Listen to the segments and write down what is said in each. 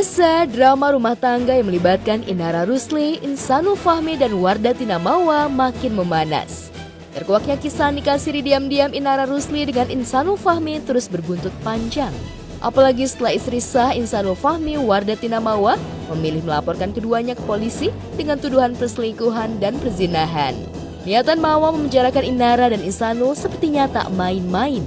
Pemirsa, drama rumah tangga yang melibatkan Inara Rusli, Insanul Fahmi, dan Wardah Tina Mawa makin memanas. Terkuaknya kisah nikah siri diam-diam Inara Rusli dengan Insanul Fahmi terus berbuntut panjang. Apalagi setelah istri sah Insanul Fahmi, Wardah Tina Mawa, memilih melaporkan keduanya ke polisi dengan tuduhan perselingkuhan dan perzinahan. Niatan Mawa memenjarakan Inara dan Insanul sepertinya tak main-main.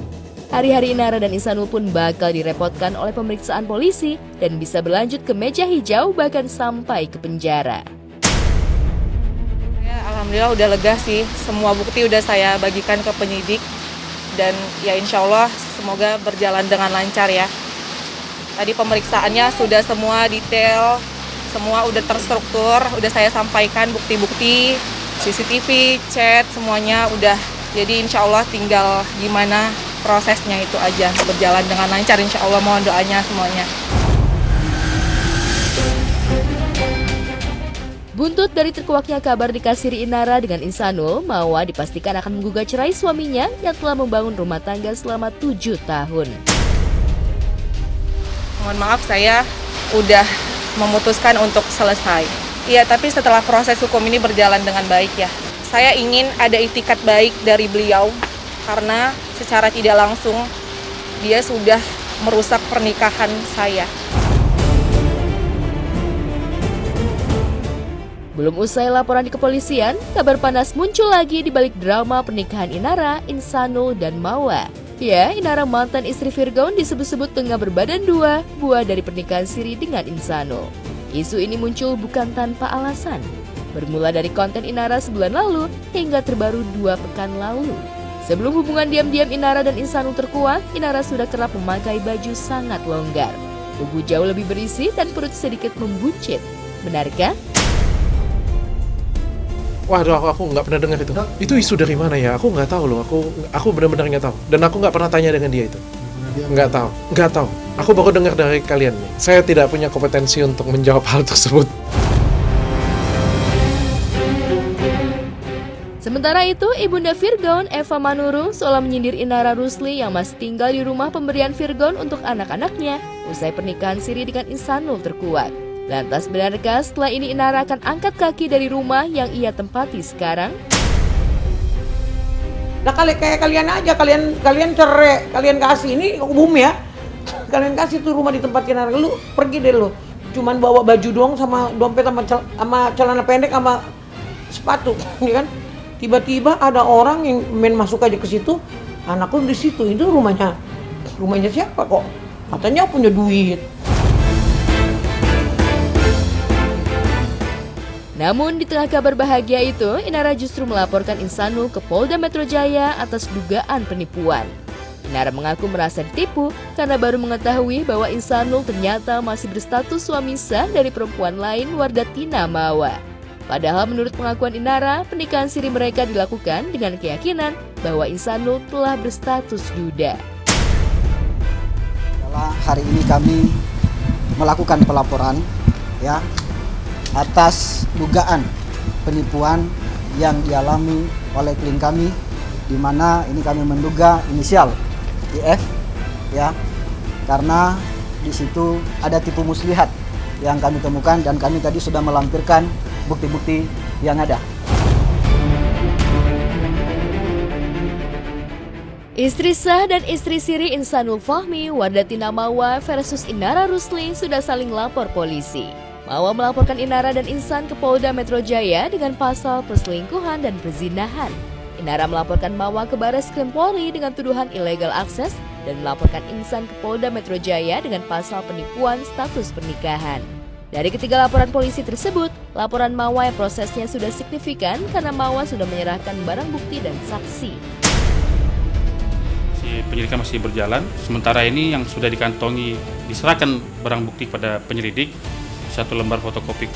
Hari-hari Inara dan Insanul pun bakal direpotkan oleh pemeriksaan polisi dan bisa berlanjut ke meja hijau bahkan sampai ke penjara. Ya, alhamdulillah udah lega sih, semua bukti udah saya bagikan ke penyidik dan ya insya Allah semoga berjalan dengan lancar ya. Tadi pemeriksaannya sudah semua detail, semua udah terstruktur, udah saya sampaikan bukti-bukti, CCTV, chat, semuanya udah. Jadi insya Allah tinggal gimana prosesnya itu aja, berjalan dengan lancar insya Allah, mohon doanya semuanya. Buntut dari terkuaknya kabar nikah siri Inara dengan Insanul, Mawa dipastikan akan menggugat cerai suaminya yang telah membangun rumah tangga selama 7 tahun. Mohon maaf, saya udah memutuskan untuk selesai. Iya, tapi setelah proses hukum ini berjalan dengan baik ya. Saya ingin ada itikat baik dari beliau karena secara tidak langsung dia sudah merusak pernikahan saya. Belum usai laporan di kepolisian, kabar panas muncul lagi di balik drama pernikahan Inara, Insanul, dan Mawa. Ya, Inara mantan istri Virgon disebut-sebut tengah berbadan dua, buah dari pernikahan siri dengan Insanul. Isu ini muncul bukan tanpa alasan. Bermula dari konten Inara sebulan lalu hingga terbaru 2 pekan lalu. Sebelum hubungan diam-diam Inara dan Insanul terkuak, Inara sudah kerap memakai baju sangat longgar. Tubuh jauh lebih berisi dan perut sedikit membuncit. Benarkah? Waduh, aku nggak pernah dengar itu. Itu isu dari mana ya? Aku nggak tahu loh. Aku benar-benar nggak tahu. Dan aku nggak pernah tanya dengan dia itu. Nggak tahu. Aku baru dengar dari kalian nih. Saya tidak punya kompetensi untuk menjawab hal tersebut. Sementara itu, Ibunda Virgon, Eva Manurung, seolah menyindir Inara Rusli yang masih tinggal di rumah pemberian Virgon untuk anak-anaknya usai pernikahan siri dengan Insanul terkuak. Lantas benarkah setelah ini Inara akan angkat kaki dari rumah yang ia tempati sekarang? Nah kayak kalian aja, kalian cerai, kalian kasih, ini umum ya. Kalian kasih tuh rumah di tempat Inara, lu pergi deh lu. Cuman bawa baju doang sama dompet sama celana pendek sama sepatu, ya kan? Tiba-tiba ada orang yang main masuk aja ke situ, anakku di situ, itu rumahnya siapa kok? Katanya punya duit. Namun di tengah kabar bahagia itu, Inara justru melaporkan Insanul ke Polda Metro Jaya atas dugaan penipuan. Inara mengaku merasa ditipu karena baru mengetahui bahwa Insanul ternyata masih berstatus suami sah dari perempuan lain, Wardah Tina Mawa. Padahal menurut pengakuan Inara, pernikahan siri mereka dilakukan dengan keyakinan bahwa Insanul telah berstatus duda. Hari ini kami melakukan pelaporan ya atas dugaan penipuan yang dialami oleh klien kami, di mana ini kami menduga inisial IF ya, karena di situ ada tipu muslihat yang kami temukan dan kami tadi sudah melampirkan bukti-bukti yang ada. Istri sah dan istri siri Insanul Fahmi, Wardah Tina Mawa versus Inara Rusli sudah saling lapor polisi. Mawa melaporkan Inara dan Insan ke Polda Metro Jaya dengan pasal perselingkuhan dan perzinahan. Inara melaporkan Mawa ke Barreskrim Polri dengan tuduhan illegal access dan melaporkan Insan ke Polda Metro Jaya dengan pasal penipuan status pernikahan. Dari ketiga laporan polisi tersebut, laporan Mawa yang prosesnya sudah signifikan karena Mawa sudah menyerahkan barang bukti dan saksi. Penyelidikan masih berjalan, sementara ini yang sudah dikantongi diserahkan barang bukti kepada penyelidik, 1 lembar fotokopi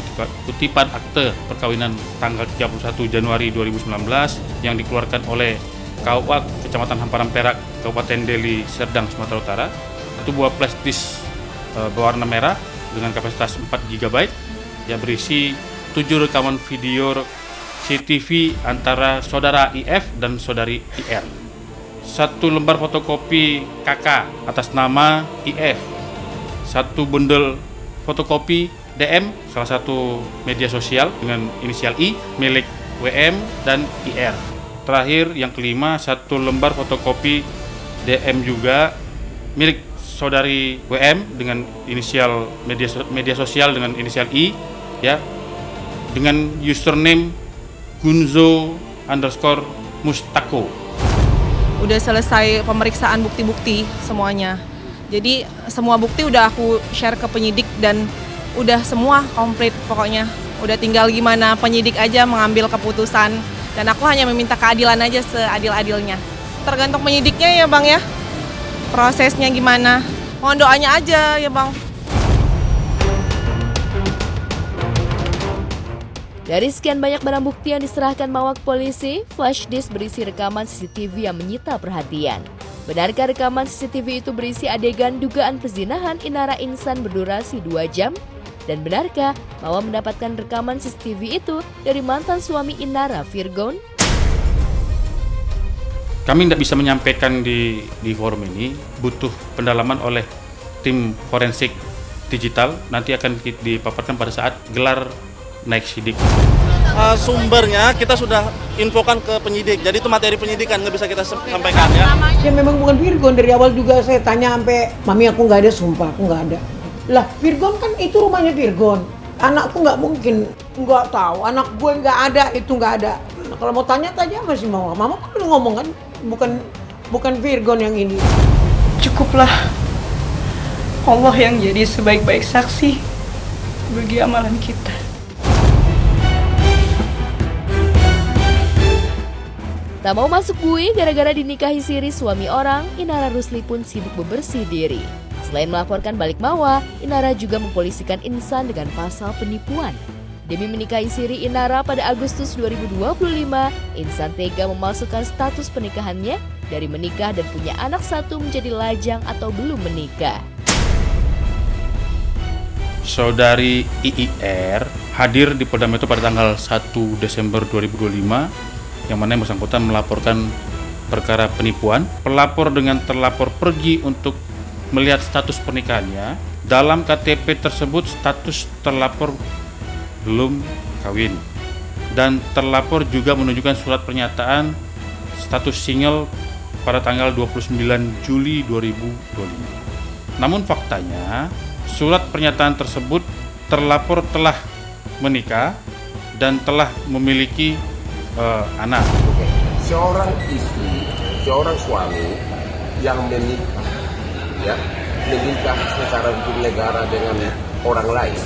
kutipan akte perkawinan tanggal 31 Januari 2019 yang dikeluarkan oleh KUA Kecamatan Hamparan Perak, Kabupaten Deli Serdang, Sumatera Utara, 1 buah flash disk berwarna merah dengan kapasitas 4 GB yang berisi 7 rekaman video CCTV antara saudara IF dan saudari IR. 1 lembar fotokopi KK atas nama IF, 1 bundel fotokopi DM, salah satu media sosial dengan inisial I, milik WM dan IR. Terakhir yang kelima, 1 lembar fotokopi DM juga milik saudari WM dengan inisial media sosial dengan inisial I, ya, dengan username Gunzo_Mustako. Udah selesai pemeriksaan bukti-bukti semuanya. Jadi semua bukti udah aku share ke penyidik dan udah semua komplit pokoknya. Udah tinggal gimana penyidik aja mengambil keputusan dan aku hanya meminta keadilan aja seadil-adilnya. Tergantung penyidiknya ya Bang ya. Prosesnya gimana? Mohon doanya aja ya Bang. Dari sekian banyak barang bukti yang diserahkan Mawak polisi, flash disk berisi rekaman CCTV yang menyita perhatian. Benarkah rekaman CCTV itu berisi adegan dugaan perzinahan Inara Insan berdurasi 2 jam? Dan benarkah Mawa mendapatkan rekaman CCTV itu dari mantan suami Inara, Virgon? Kami tidak bisa menyampaikan di forum ini, butuh pendalaman oleh tim forensik digital, nanti akan dipaparkan pada saat gelar naik sidik. Sumbernya kita sudah infokan ke penyidik, jadi itu materi penyidikan, nggak bisa kita sampaikan ya. Saya memang bukan Virgon, dari awal juga saya tanya sampai mami aku nggak ada, sumpah aku nggak ada. Lah Virgon kan itu rumahnya Virgon, anakku nggak mungkin nggak tahu, anak gue nggak ada, itu nggak ada. Nah, kalau mau tanya masih mau, mama kan udah ngomong kan, bukan Virgon yang ini. Cukuplah Allah yang jadi sebaik-baik saksi bagi amalan kita. Tak mau masuk bui gara-gara dinikahi siri suami orang, Inara Rusli pun sibuk bebersih diri. Selain melaporkan balik Mawa, Inara juga mempolisikan Insan dengan pasal penipuan. Demi menikahi siri Inara pada Agustus 2025, Insan tega memalsukan status pernikahannya dari menikah dan punya anak 1 menjadi lajang atau belum menikah. Saudari IIR hadir di Polda Metro pada tanggal 1 Desember 2025, yang mana yang bersangkutan melaporkan perkara penipuan. Pelapor dengan terlapor pergi untuk melihat status pernikahannya. Dalam KTP tersebut status terlapor belum kawin. Dan terlapor juga menunjukkan surat pernyataan status single pada tanggal 29 Juli 2025. Namun faktanya, surat pernyataan tersebut terlapor telah menikah dan telah memiliki anak. Seorang istri, seorang suami yang menikah, ya, menikah secara hukum negara dengan orang lain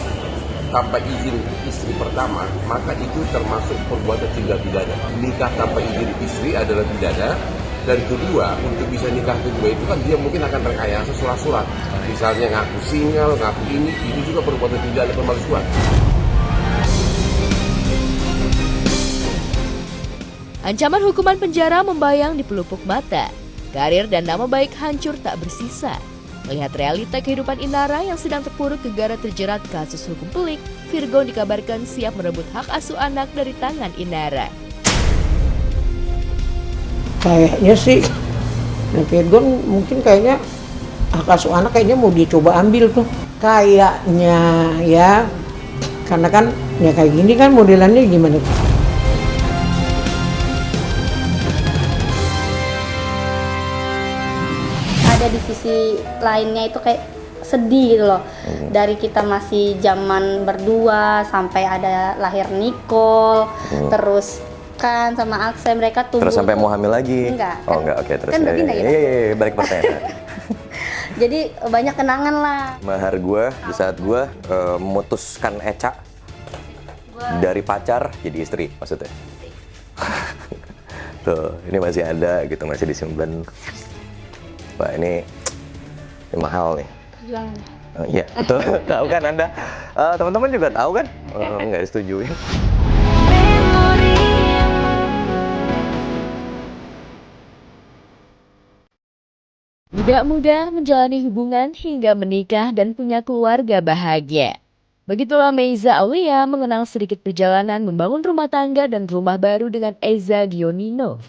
tanpa izin istri pertama, maka itu termasuk perbuatan tindak pidana. Nikah tanpa izin istri adalah pidana. Dan kedua, untuk bisa nikah kedua itu kan dia mungkin akan rekayasa surat-surat. Misalnya ngaku single, ngaku ini, itu juga perbuatan pidana pemalsuan. Ancaman hukuman penjara membayang di pelupuk mata. Karir dan nama baik hancur tak bersisa. Melihat realita kehidupan Inara yang sedang terpuruk gara-gara terjerat kasus hukum pelik, Virgon dikabarkan siap merebut hak asuh anak dari tangan Inara. Kayaknya sih, nah Virgon mungkin kayaknya hak asuh anak kayaknya mau dicoba ambil tuh. Kayaknya ya, karena kan ya kayak gini kan modelannya gimana tuh. Ada di sisi lainnya itu kayak sedih gitu loh. Dari kita masih zaman berdua sampai ada lahir Nicole, terus kan sama Akse mereka tumbuh. Terus sampai mau hamil lagi? Enggak. Oh enggak, oke terus. Kan begini ya. Iya, balik pertanyaan. Jadi banyak kenangan lah. Mahar gue di saat gue memutuskan Eca dari pacar jadi istri maksudnya. Tuh, ini masih ada gitu, masih disimpan. Wah ini mahal nih. Iya, betul. Tahu kan Anda? Teman-teman juga tahu kan? Nggak disetujui. Tidak mudah menjalani hubungan hingga menikah dan punya keluarga bahagia. Begitulah Meiza Aulia mengenang sedikit perjalanan membangun rumah tangga dan rumah baru dengan Eza Gionino.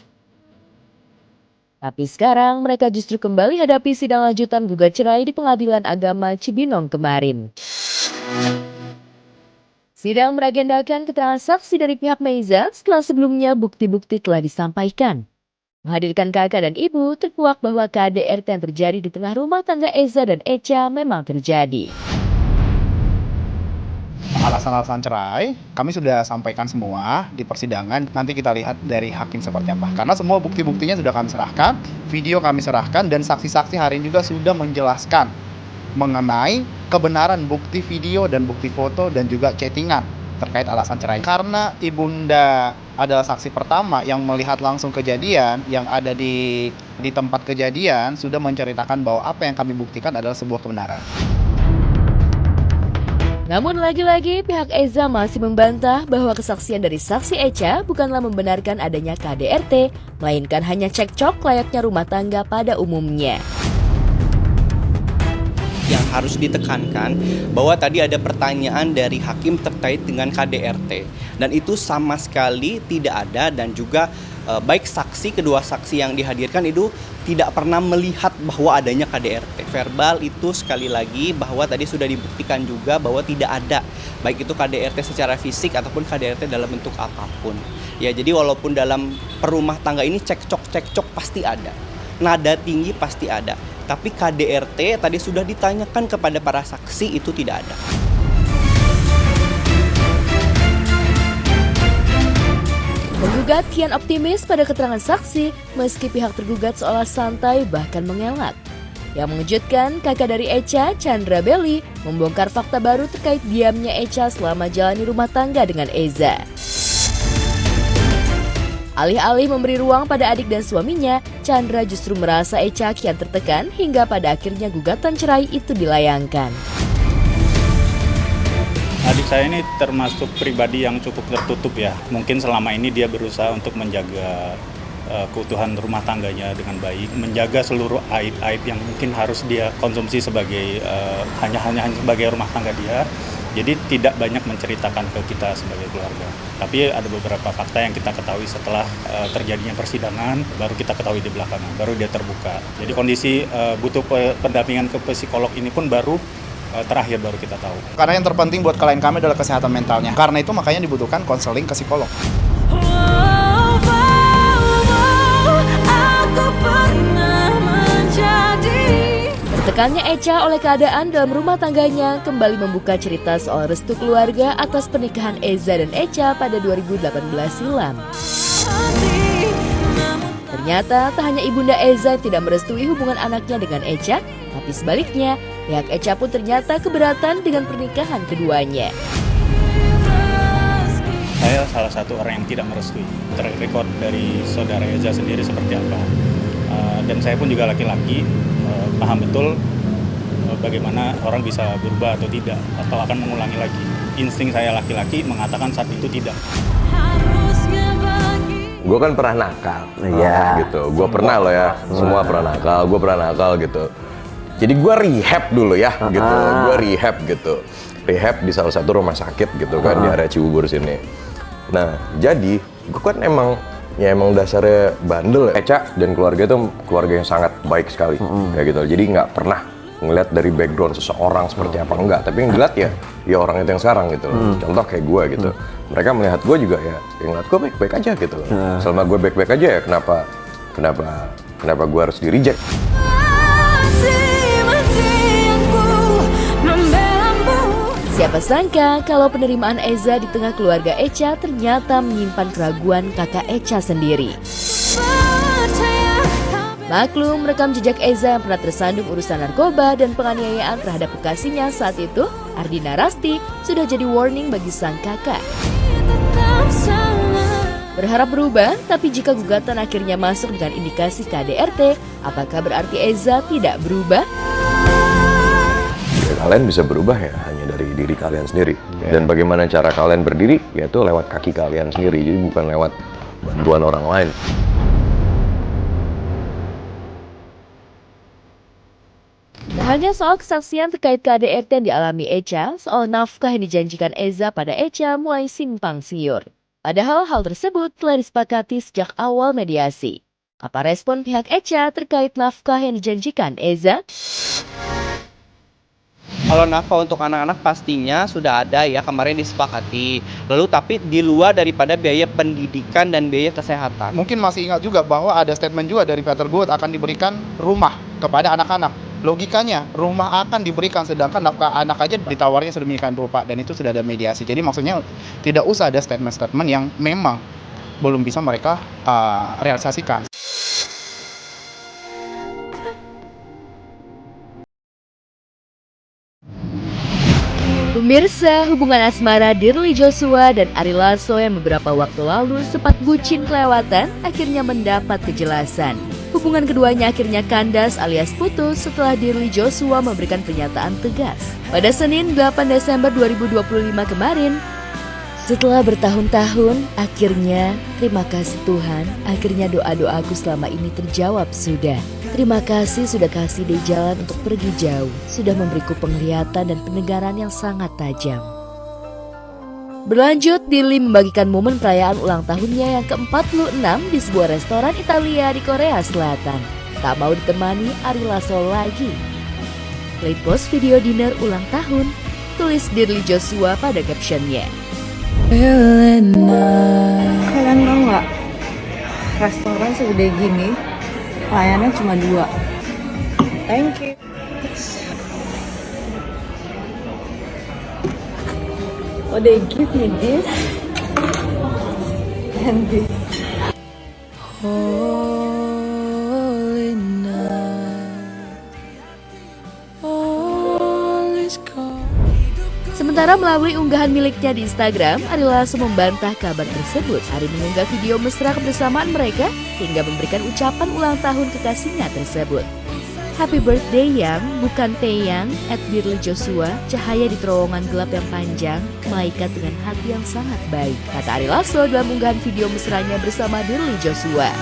Tapi sekarang mereka justru kembali hadapi sidang lanjutan gugat cerai di Pengadilan Agama Cibinong kemarin. Sidang beragendakan keterangan saksi dari pihak Meiza setelah sebelumnya bukti-bukti telah disampaikan. Menghadirkan kakak dan ibu, terkuak bahwa KDRT yang terjadi di tengah rumah tangga Eza dan Echa memang terjadi. Alasan-alasan cerai kami sudah sampaikan semua di persidangan. Nanti kita lihat dari hakim seperti apa. Karena semua bukti-buktinya sudah kami serahkan, video kami serahkan, dan saksi-saksi hari ini juga sudah menjelaskan mengenai kebenaran bukti video dan bukti foto dan juga chattingan terkait alasan cerai. Karena ibunda adalah saksi pertama yang melihat langsung kejadian, yang ada di tempat kejadian, sudah menceritakan bahwa apa yang kami buktikan adalah sebuah kebenaran. Namun lagi-lagi pihak Eza masih membantah bahwa kesaksian dari saksi Echa bukanlah membenarkan adanya KDRT, melainkan hanya cekcok layaknya rumah tangga pada umumnya. Yang harus ditekankan bahwa tadi ada pertanyaan dari hakim terkait dengan KDRT, dan itu sama sekali tidak ada, dan juga baik saksi, kedua saksi yang dihadirkan itu tidak pernah melihat bahwa adanya KDRT. Verbal itu sekali lagi bahwa tadi sudah dibuktikan juga bahwa tidak ada, baik itu KDRT secara fisik ataupun KDRT dalam bentuk apapun. Ya, jadi walaupun dalam perumah tangga ini cekcok pasti ada, nada tinggi pasti ada, tapi KDRT tadi sudah ditanyakan kepada para saksi itu tidak ada. Penggugat kian optimis pada keterangan saksi meski pihak tergugat seolah santai bahkan mengelak. Yang mengejutkan, kakak dari Echa, Chandra Belly, membongkar fakta baru terkait diamnya Echa selama jalani rumah tangga dengan Eza. Alih-alih memberi ruang pada adik dan suaminya, Chandra justru merasa Echa kian tertekan hingga pada akhirnya gugatan cerai itu dilayangkan. Adik saya ini termasuk pribadi yang cukup tertutup ya. Mungkin selama ini dia berusaha untuk menjaga keutuhan rumah tangganya dengan baik, menjaga seluruh aib-aib yang mungkin harus dia konsumsi sebagai hanya sebagai rumah tangga dia. Jadi tidak banyak menceritakan ke kita sebagai keluarga. Tapi ada beberapa fakta yang kita ketahui setelah terjadinya persidangan, baru kita ketahui di belakangan, baru dia terbuka. Jadi kondisi butuh pendampingan ke psikolog ini pun baru terakhir baru kita tahu. Karena yang terpenting buat klien kami adalah kesehatan mentalnya. Karena itu makanya dibutuhkan konseling ke psikolog. Tertekannya Echa oleh keadaan dalam rumah tangganya kembali membuka cerita soal restu keluarga atas pernikahan Eza dan Echa pada 2018 silam. Ternyata tak hanya ibunda Eza tidak merestui hubungan anaknya dengan Echa, tapi sebaliknya, pihak Echa pun ternyata keberatan dengan pernikahan keduanya. Saya salah satu orang yang tidak merestui. Track record dari saudara Eza sendiri seperti apa. Dan saya pun juga laki-laki, paham betul bagaimana orang bisa berubah atau tidak, atau akan mengulangi lagi. Insting saya laki-laki mengatakan saat itu tidak. Gue kan pernah nakal, gitu. Gue pernah loh ya, semua pernah nakal, gue pernah nakal gitu. Jadi gue rehab dulu ya, gitu. Gue rehab gitu, rehab di salah satu rumah sakit gitu kan di area Cibubur sini. Nah, jadi gue kan emang dasarnya bandel. Echa dan keluarga itu keluarga yang sangat baik sekali, kayak gitu. Jadi nggak pernah ngeliat dari background seseorang seperti apa, enggak. Tapi yang dilihat ya orang itu yang sekarang gitu. Contoh kayak gue gitu. Mereka melihat gue juga ya ngeliat gue baik-baik aja gitu. Selama gue baik-baik aja ya kenapa gue harus di-reject? Siapa sangka kalau penerimaan Eza di tengah keluarga Echa ternyata menyimpan keraguan kakak Echa sendiri. Maklum, rekam jejak Eza yang pernah tersandung urusan narkoba dan penganiayaan terhadap kekasihnya saat itu, Ardina Rasti, sudah jadi warning bagi sang kakak. Berharap berubah, tapi jika gugatan akhirnya masuk dengan indikasi KDRT, apakah berarti Eza tidak berubah? Kalian bisa berubah ya hanya dari diri kalian sendiri. Dan bagaimana cara kalian berdiri, yaitu lewat kaki kalian sendiri, jadi bukan lewat bantuan orang lain. Tak hanya soal kesaksian terkait KDRT yang dialami Echa, soal nafkah yang dijanjikan Eza pada Echa mulai simpang siur. Padahal hal tersebut telah disepakati sejak awal mediasi. Apa respon pihak Echa terkait nafkah yang dijanjikan Eza? Kalau nafkah untuk anak-anak pastinya sudah ada ya, kemarin disepakati. Lalu tapi di luar daripada biaya pendidikan dan biaya kesehatan. Mungkin masih ingat juga bahwa ada statement juga dari Peter Good akan diberikan rumah kepada anak-anak. Logikanya rumah akan diberikan, sedangkan nafkah anak aja ditawarnya sedemikian rupa, dan itu sudah ada mediasi. Jadi maksudnya tidak usah ada statement-statement yang memang belum bisa mereka realisasikan. Pemirsa, hubungan asmara Dirli Joshua dan Ari Lasso yang beberapa waktu lalu sempat bucin kelewatan akhirnya mendapat kejelasan. Hubungan keduanya akhirnya kandas alias putus setelah Dirli Joshua memberikan pernyataan tegas. Pada Senin 8 Desember 2025 kemarin, setelah bertahun-tahun, akhirnya terima kasih Tuhan, akhirnya doa-doaku selama ini terjawab sudah. Terima kasih sudah kasih dia jalan untuk pergi jauh, sudah memberiku penglihatan dan pendengaran yang sangat tajam. Berlanjut, Dirli membagikan momen perayaan ulang tahunnya yang ke-46 di sebuah restoran Italia di Korea Selatan. Tak mau ditemani Ari Lasso lagi. Play post video dinner ulang tahun, tulis Dirli Joshua pada captionnya. Kalian tahu nggak, restoran segede gini, pelayannya cuma 2. Thank you. Oh, they give me this and this. Holy night, all is gone. Sementara melalui unggahan miliknya di Instagram, Ari Lasso membantah kabar tersebut. Ari mengunggah video mesra kebersamaan mereka hingga memberikan ucapan ulang tahun kekasihnya tersebut. Happy birthday Yang, bukan Taeyang, @Dirli Joshua, cahaya di terowongan gelap yang panjang, malaikat dengan hati yang sangat baik, kata Ari Lasso dalam unggahan video mesranya bersama Dirli Joshua.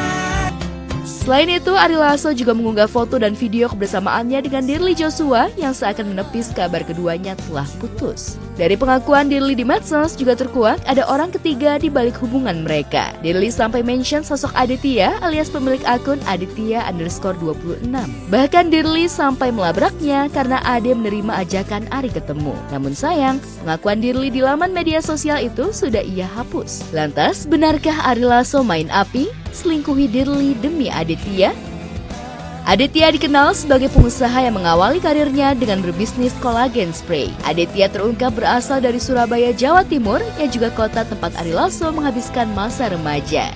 Selain itu, Ari Lasso juga mengunggah foto dan video kebersamaannya dengan Dirli Joshua yang seakan menepis kabar keduanya telah putus. Dari pengakuan Dirli di medsos juga terkuak ada orang ketiga di balik hubungan mereka. Dirli sampai mention sosok Aditya alias pemilik akun Aditya_26. Bahkan Dirli sampai melabraknya karena Ade menerima ajakan Ari ketemu. Namun sayang, pengakuan Dirli di laman media sosial itu sudah ia hapus. Lantas, benarkah Ari Lasso main api? Selingkuhi Dirli demi Aditya? Aditya dikenal sebagai pengusaha yang mengawali karirnya dengan berbisnis kolagen spray. Aditya terungkap berasal dari Surabaya, Jawa Timur, yang juga kota tempat Ari Lasso menghabiskan masa remaja.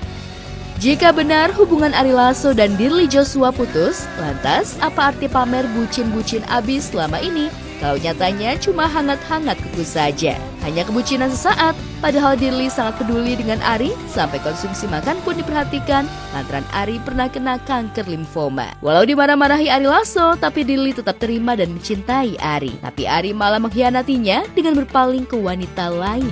Jika benar hubungan Ari Lasso dan Dirli Joshua putus, lantas apa arti pamer bucin-bucin abis selama ini? Kalau nyatanya cuma hangat-hangat kuku saja. Hanya kebucinan sesaat, padahal Dirli sangat peduli dengan Ari, sampai konsumsi makan pun diperhatikan, lantaran Ari pernah kena kanker limfoma. Walau dimarah-marahi Ari Lasso, tapi Dirli tetap terima dan mencintai Ari. Tapi Ari malah mengkhianatinya dengan berpaling ke wanita lain.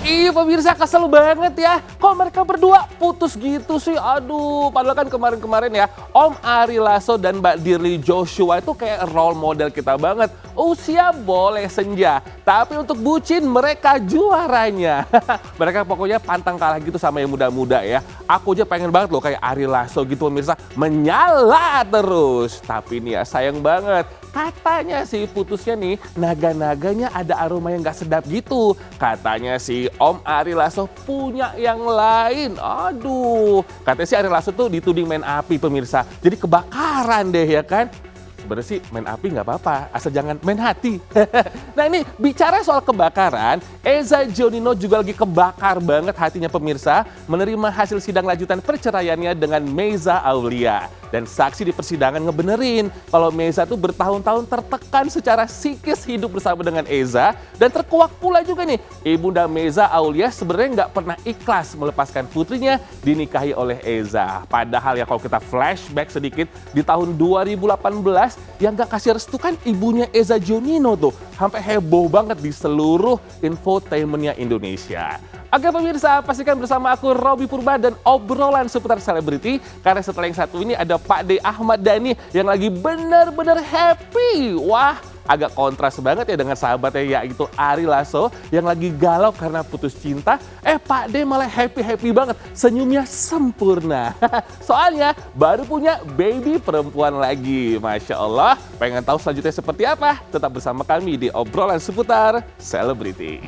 Iya pemirsa, kesel banget ya. Kok mereka berdua putus gitu sih? Aduh, padahal kan kemarin-kemarin ya, Om Ari Lasso dan Mbak Dirli Joshua itu kayak role model kita banget. Usia boleh senja, tapi untuk bucin mereka juaranya. Mereka pokoknya pantang kalah gitu sama yang muda-muda ya. Aku aja pengen banget loh kayak Ari Lasso gitu pemirsa, menyala terus. Tapi nih ya sayang banget. Katanya sih putusnya nih, naga-naganya ada aroma yang gak sedap gitu. Katanya sih Om Ari Lasso punya yang lain. Aduh, katanya sih Ari Lasso tuh dituding main api pemirsa. Jadi kebakaran deh ya kan. Sebenarnya sih main api nggak apa-apa, asal jangan main hati. Nah ini bicara soal kebakaran, Eza Gionino juga lagi kebakar banget hatinya pemirsa menerima hasil sidang lanjutan perceraiannya dengan Meza Aulia. Dan saksi di persidangan ngebenerin kalau Meza tuh bertahun-tahun tertekan secara psikis hidup bersama dengan Eza. Dan terkuak pula juga nih, Ibunda Meza Aulia sebenarnya nggak pernah ikhlas melepaskan putrinya dinikahi oleh Eza. Padahal ya kalau kita flashback sedikit, di tahun 2018 yang gak kasih restu kan ibunya Eza Gionino tuh. Sampai heboh banget di seluruh infotainmentnya Indonesia. Oke pemirsa, pastikan bersama aku Robby Purba dan obrolan seputar selebriti. Karena setelah yang satu ini ada Pak D. Ahmad Dhani yang lagi bener-bener happy. Wah, agak kontras banget ya dengan sahabatnya yaitu Ari Lasso yang lagi galau karena putus cinta. Pak D malah happy banget, senyumnya sempurna. Soalnya baru punya baby perempuan lagi. Masya Allah, pengen tahu selanjutnya seperti apa? Tetap bersama kami di obrolan seputar selebriti.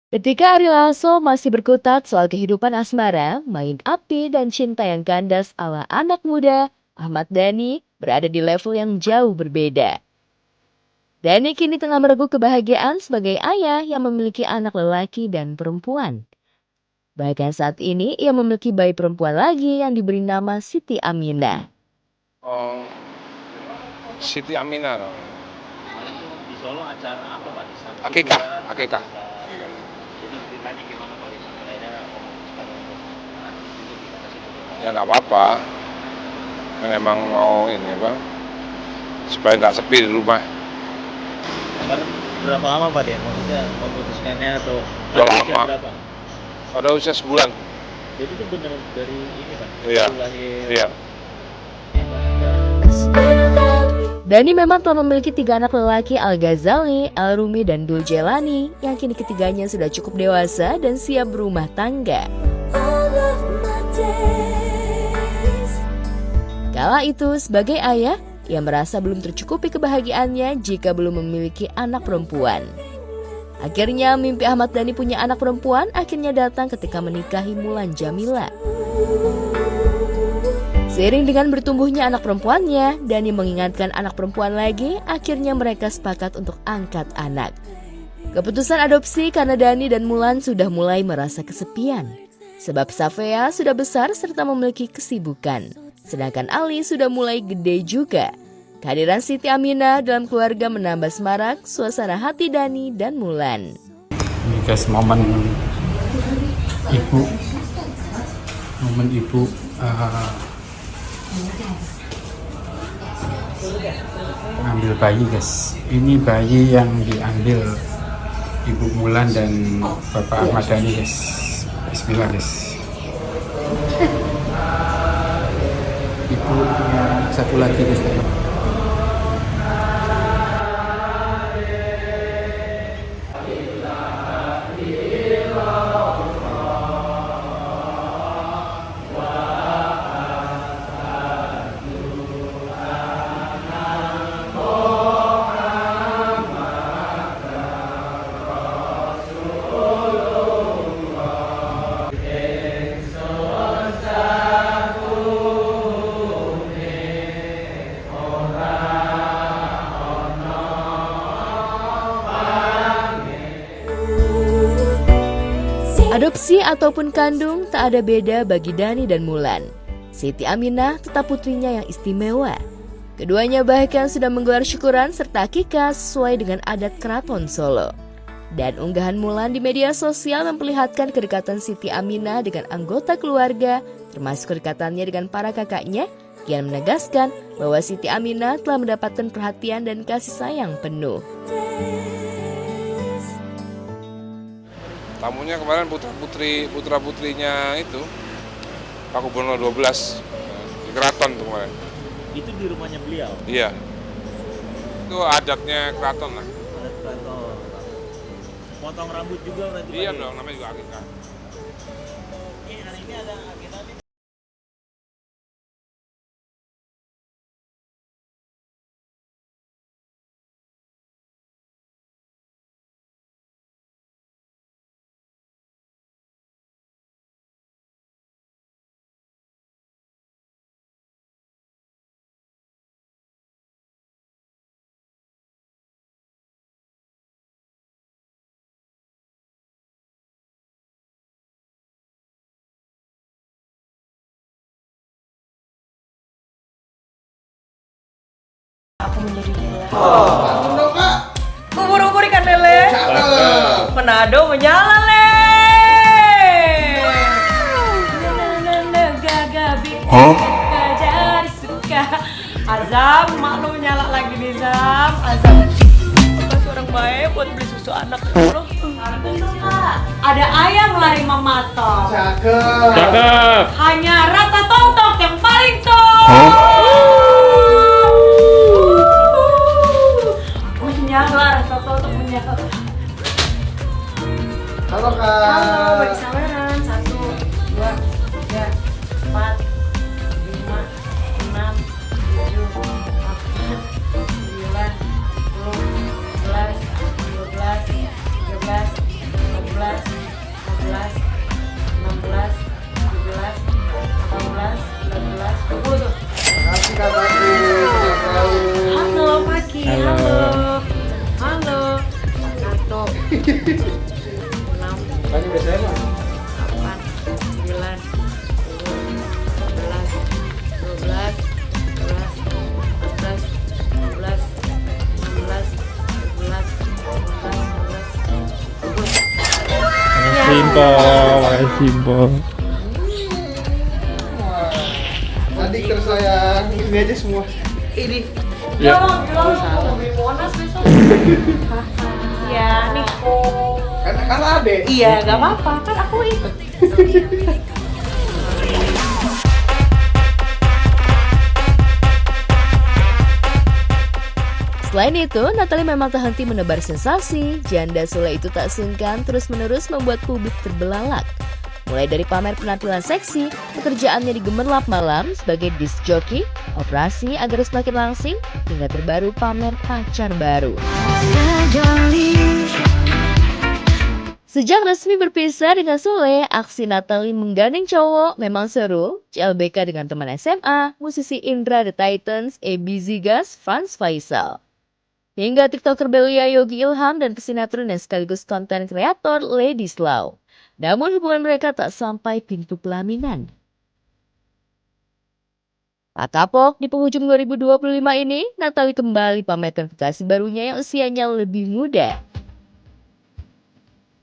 Ketika Ari Lasso masih berkutat soal kehidupan asmara, main api dan cinta yang kandas ala anak muda, Ahmad Dhani berada di level yang jauh berbeda. Dhani kini tengah merengkuh kebahagiaan sebagai ayah yang memiliki anak lelaki dan perempuan. Bahkan saat ini ia memiliki bayi perempuan lagi yang diberi nama Siti Aminah. Oh, Siti Aminah. Di Solo acara apa Pak? Akikah. Ya nggak apa-apa, memang mau ini Bang, supaya nggak sepi di rumah. Berapa lama Pak dia? Maksudnya memutuskannya atau Udah lama. berapa? Pada usia sebulan. Jadi itu benar dari ini Pak? Iya. Iya. Dhani memang telah memiliki 3 anak lelaki, Al-Ghazali, Al-Rumi, dan Dul Jelani, yang kini ketiganya sudah cukup dewasa dan siap berumah tangga. Kala itu, sebagai ayah, ia merasa belum tercukupi kebahagiaannya jika belum memiliki anak perempuan. Akhirnya, mimpi Ahmad Dhani punya anak perempuan akhirnya datang ketika menikahi Mulan Jamila. Seiring dengan bertumbuhnya anak perempuannya, Dhani mengingatkan anak perempuan lagi, akhirnya mereka sepakat untuk angkat anak. Keputusan adopsi karena Dhani dan Mulan sudah mulai merasa kesepian. Sebab Safea sudah besar serta memiliki kesibukan. Sedangkan Ali sudah mulai gede juga. Kehadiran Siti Aminah dalam keluarga menambah semarak suasana hati Dhani dan Mulan. Ini guys, momen ibu ambil bayi guys. Ini bayi yang diambil Ibu Mulan dan Bapak Ahmad Dhani guys. Bismillah guys. Ibu punya satu lagi guys. Adopsi ataupun kandung tak ada beda bagi Dhani dan Mulan. Siti Aminah tetap putrinya yang istimewa. Keduanya bahkan sudah menggelar syukuran serta akikah sesuai dengan adat keraton Solo. Dan unggahan Mulan di media sosial memperlihatkan kedekatan Siti Aminah dengan anggota keluarga, termasuk kedekatannya dengan para kakaknya, yang menegaskan bahwa Siti Aminah telah mendapatkan perhatian dan kasih sayang penuh. Tamunya kemarin putra-putrinya itu Pak Gubernur 12 di keraton tuh kemarin. Itu di rumahnya beliau? Iya. Itu adatnya keraton lah. Adat keraton. Potong rambut juga berarti? Iya dong, namanya juga akikah. Hari ini ada agenda nih. Aku menjadi gila. Ubur-ubur ikan lele. Manado menyala le. Gaga Suka jadi suka. Azam, mak lu nyala lagi nih Zam. Azam. Kasih orang baik buat beli susu anak. Ada ayam lari mematok. Cakep. Hanya rata tontok yang paling top. Menyala rata tontok menyala. Halo Kak. Halo, bagi samaran. 1, 2, 3, 4, 5, 6, 7, 8, 9, 10, 11, 12, 13, 14, 15, 16, 17, 18, 19, 20 tuh. Makasih Kak Paki. Halo Paki, halo. Halo. 1, Paki biasanya mah 8, 9, 10, 11, 12, 13, 14, 15, 16, 17, 18, 19, 20. Makasih Mpo. Adik tersayang, ini aja semua. Ini. Ya. Mau beli Monas besok. Ya, nih. Kan adek. Iya, gak apa-apa. Kan aku ikut. Selain itu, Natalie memang tak henti menebar sensasi. Janda Sule itu tak sungkan terus-menerus membuat publik terbelalak. Mulai dari pamer penampilan seksi, pekerjaannya di gemerlap malam sebagai disc jockey, operasi agar semakin langsing, hingga terbaru pamer pacar baru. Sejak resmi berpisah dengan Sule, aksi Natalie menggandeng cowok memang seru. CLBK dengan teman SMA, musisi Indra The Titans, Ebi Zigas, Franz Faisal. Hingga TikToker Belia Yogi Ilham dan pesinetron dan sekaligus konten kreator Lady Slow. Namun hubungan mereka tak sampai pintu pelaminan. Tak kapok, di penghujung 2025 ini, Natalie kembali pamerkan kekasih barunya yang usianya lebih muda.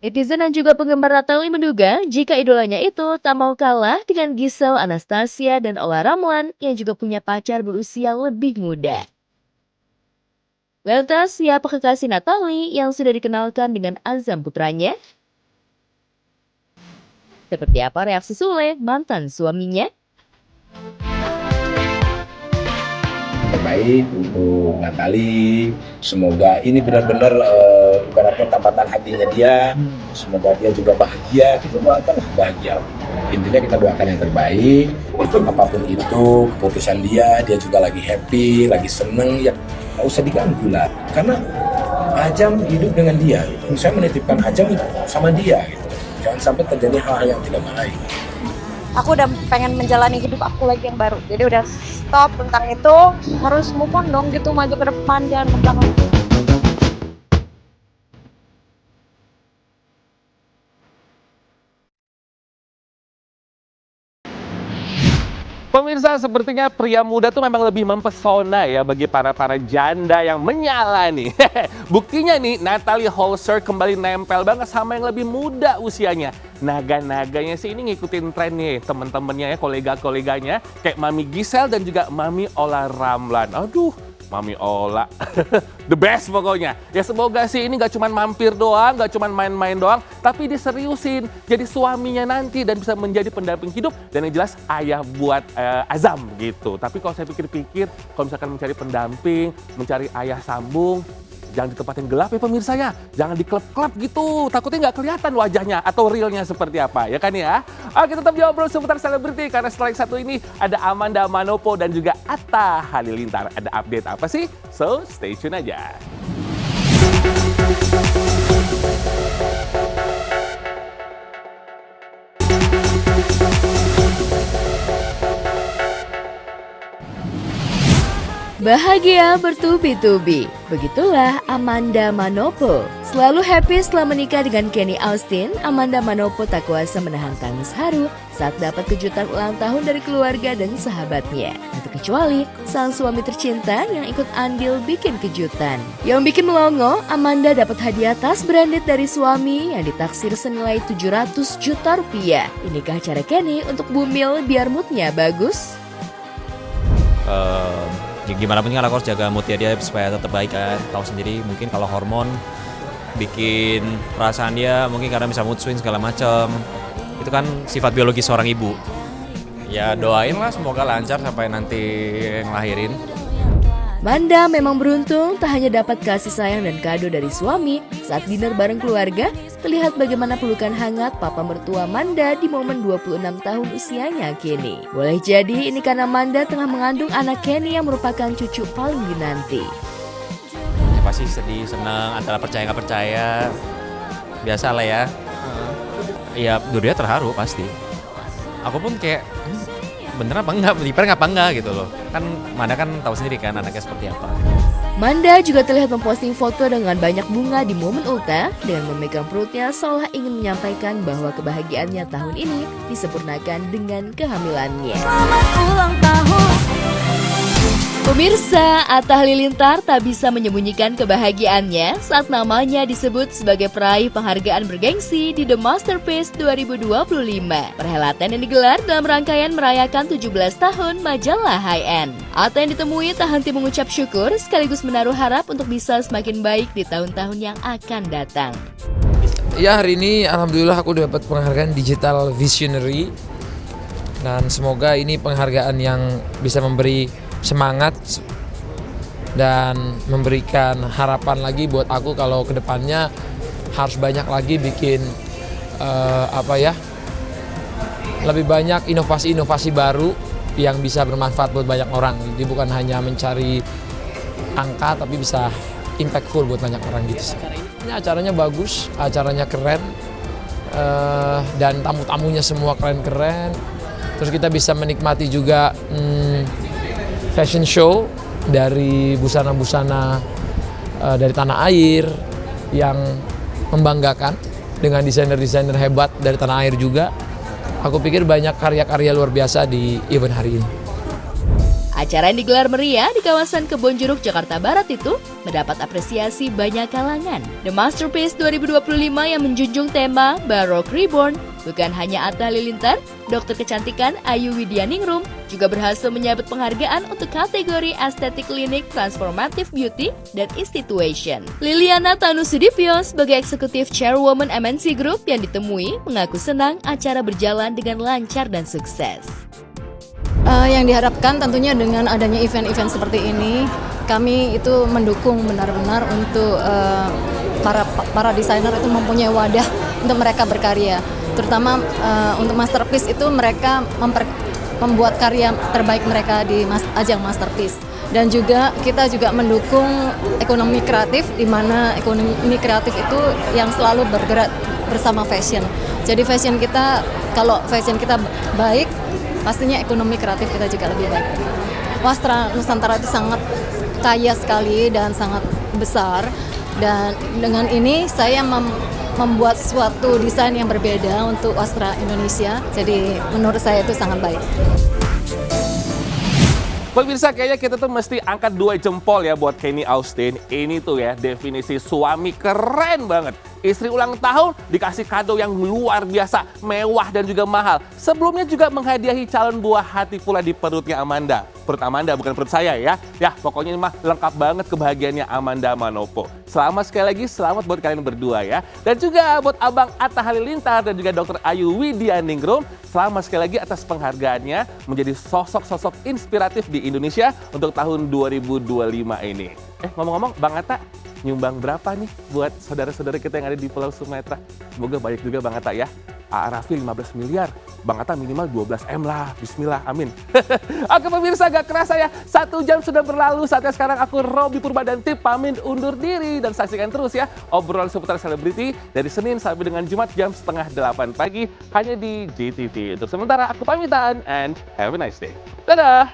Netizen dan juga penggemar Natalie menduga jika idolanya itu tak mau kalah dengan Giselle Anastasia dan Olla Ramlan yang juga punya pacar berusia lebih muda. Lantas, siapa kekasih Natalie yang sudah dikenalkan dengan Azam putranya? Seperti apa reaksi Sule, mantan suaminya? Terbaik untuk Natalie, semoga ini benar-benar ibaratnya tampatan hatinya dia, semoga dia juga bahagia, kita doakan bahagia. Intinya kita doakan yang terbaik, itu apapun itu keputusan dia juga lagi happy, lagi seneng, ya nggak usah diganggu lah, karena Ajam hidup dengan dia, gitu. Saya menitipkan Ajam sama dia, gitu. Jangan sampai terjadi hal-hal yang tidak baik. Aku udah pengen menjalani hidup aku lagi yang baru. Jadi udah stop tentang itu, harus move on dong gitu, maju ke depan, jangan ke belakang. Pemirsa, sepertinya pria muda tuh memang lebih mempesona ya bagi para janda yang menyala nih. Buktinya nih, Natalie Holzer kembali nempel banget sama yang lebih muda usianya. Naga-naganya sih ini ngikutin tren nih, temen-temennya ya, kolega-koleganya. Kayak Mami Giselle dan juga Mami Olla Ramlan. Aduh, Mami Olla, the best pokoknya. Ya semoga sih ini gak cuma mampir doang, gak cuma main-main doang, tapi diseriusin jadi suaminya nanti dan bisa menjadi pendamping hidup dan yang jelas ayah buat Azam gitu. Tapi kalau saya pikir-pikir, kalau misalkan mencari pendamping, mencari ayah sambung, jangan di tempat yang gelap ya pemirsa ya. Jangan di klub-klub gitu, takutnya nggak kelihatan wajahnya atau realnya seperti apa, ya kan ya? Oke, tetap ngobrol seputar selebriti karena setelah yang satu ini ada Amanda Manopo dan juga Atta Halilintar. Ada update apa sih? So, stay tune aja. Bahagia bertubi-tubi, begitulah Amanda Manopo. Selalu happy setelah menikah dengan Kenny Austin, Amanda Manopo tak kuasa menahan tangis haru saat dapat kejutan ulang tahun dari keluarga dan sahabatnya. Tak terkecuali sang suami tercinta yang ikut andil bikin kejutan. Yang bikin melongo, Amanda dapat hadiah tas branded dari suami yang ditaksir senilai 700 juta rupiah. Inikah cara Kenny untuk bumil biar moodnya bagus? Gimana pun kan aku harus jaga moodnya dia supaya tetap baik kan. Tahu sendiri mungkin kalau hormon bikin perasaan dia mungkin karena bisa mood swing segala macam. Itu kan sifat biologi seorang ibu. Ya doain lah semoga lancar sampai nanti ngelahirin. Manda memang beruntung tak hanya dapat kasih sayang dan kado dari suami saat dinner bareng keluarga, terlihat bagaimana pelukan hangat papa mertua Manda di momen 26 tahun usianya Kenny. Boleh jadi ini karena Manda tengah mengandung anak Kenny yang merupakan cucu paling dinanti. Ya, pasti sedih, senang, antara percaya nggak percaya, biasa lah ya. Ya dua-duanya terharu pasti. Aku pun kayak bener apa enggak, diper apa enggak gitu loh. Kan Manda kan tahu sendiri kan anaknya seperti apa. Manda juga terlihat memposting foto dengan banyak bunga di momen ulta dengan memegang perutnya seolah ingin menyampaikan bahwa kebahagiaannya tahun ini disempurnakan dengan kehamilannya. Selamat ulang tahun. Pemirsa, Atta Halilintar tak bisa menyembunyikan kebahagiaannya saat namanya disebut sebagai peraih penghargaan bergengsi di The Masterpiece 2025. Perhelatan yang digelar dalam rangkaian merayakan 17 tahun majalah High End. Atta yang ditemui tak henti mengucap syukur sekaligus menaruh harap untuk bisa semakin baik di tahun-tahun yang akan datang. Ya, hari ini alhamdulillah aku dapat penghargaan Digital Visionary. Dan semoga ini penghargaan yang bisa memberi semangat dan memberikan harapan lagi buat aku kalau kedepannya harus banyak lagi bikin lebih banyak inovasi-inovasi baru yang bisa bermanfaat buat banyak orang. Jadi bukan hanya mencari angka tapi bisa impactful buat banyak orang gitu sih. Ini acaranya bagus, acaranya keren, dan tamu-tamunya semua keren-keren. Terus kita bisa menikmati juga fashion show dari busana-busana dari tanah air yang membanggakan dengan desainer-desainer hebat dari tanah air juga. Aku pikir banyak karya-karya luar biasa di event hari ini. Acara yang digelar meriah di kawasan Kebonjeruk, Jakarta Barat itu mendapat apresiasi banyak kalangan. The Masterpiece 2025 yang menjunjung tema Baroque Reborn bukan hanya Atta Halilintar, dokter kecantikan Ayu Widyaningrum juga berhasil menyabet penghargaan untuk kategori Aesthetic Clinic Transformative Beauty dan Institution. Liliana Tanusudipyo sebagai eksekutif chairwoman MNC Group yang ditemui mengaku senang acara berjalan dengan lancar dan sukses. Yang diharapkan tentunya dengan adanya event-event seperti ini, kami itu mendukung benar-benar untuk para desainer itu mempunyai wadah untuk mereka berkarya. Terutama untuk Masterpiece itu mereka membuat karya terbaik mereka di ajang Masterpiece. Dan juga kita juga mendukung ekonomi kreatif, di mana ekonomi kreatif itu yang selalu bergerak bersama fashion. Jadi fashion kita, kalau fashion kita baik, pastinya ekonomi kreatif kita juga lebih baik. Wastra Nusantara itu sangat kaya sekali dan sangat besar. Dan dengan ini saya membuat suatu desain yang berbeda untuk wastra Indonesia. Jadi menurut saya itu sangat baik. Pemirsa, kayaknya kita tuh mesti angkat 2 jempol ya buat Kenny Austin. Ini tuh ya definisi suami keren banget. Istri ulang tahun dikasih kado yang luar biasa, mewah dan juga mahal. Sebelumnya juga menghadiahi calon buah hati pula di perutnya Amanda. Perut Amanda, bukan perut saya ya. Ya, pokoknya ini mah lengkap banget kebahagiaannya Amanda Manopo. Selamat sekali lagi, selamat buat kalian berdua ya. Dan juga buat Abang Atta Halilintar dan juga Dr. Ayu Widyaningrum. Selamat sekali lagi atas penghargaannya menjadi sosok-sosok inspiratif di Indonesia untuk tahun 2025 ini. Ngomong-ngomong, Bang Atta, nyumbang berapa nih buat saudara-saudara kita yang ada di Pulau Sumatera? Semoga banyak juga Bang Atta ya. Raffi 15 miliar, Bang Atta minimal 12 M lah, bismillah, amin. Oke pemirsa, gak kerasa ya, 1 jam sudah berlalu. Saatnya sekarang aku Robby Purba dan Tip pamit undur diri. Dan saksikan terus ya obrolan seputar selebriti dari Senin sampai dengan Jumat jam 7:30 pagi hanya di GTV. Untuk sementara aku pamitan and have a nice day. Dadah!